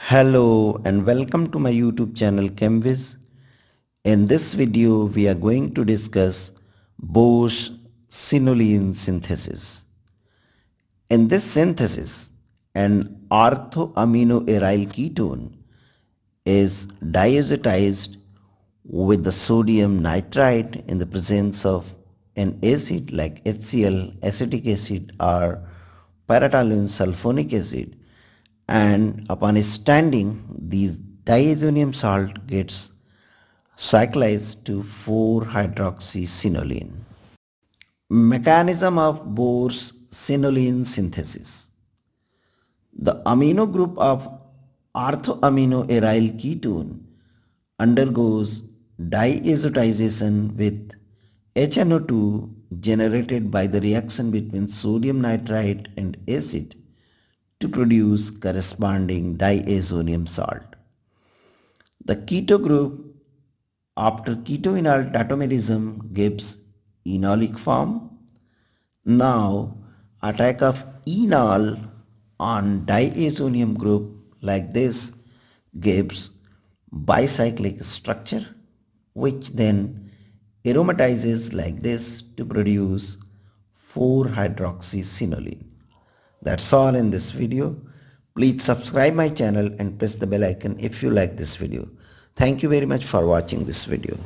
Hello and welcome to my YouTube channel ChemWis. In this video we are going to discuss Borsche Cinnoline synthesis. In this synthesis, an orthoaminoaryl ketone is diazotized with the sodium nitrite in the presence of an acid like HCl, acetic acid or para-toluene sulfonic acid, and upon standing the diazonium salt gets cyclized to 4-hydroxycinnoline. Mechanism of Borsche Cinnoline synthesis. The amino group of orthoaminoaryl ketone undergoes diazotization with HNO2 generated by the reaction between sodium nitrite and acid to produce corresponding diazonium salt. The keto group after ketoenol tautomerism gives enolic form. Now attack of enol on diazonium group like this gives bicyclic structure, which then aromatizes like this to produce 4-hydroxycinnoline. That's all in this video. Please subscribe my channel and press the bell icon if you like this video. Thank you very much for watching this video.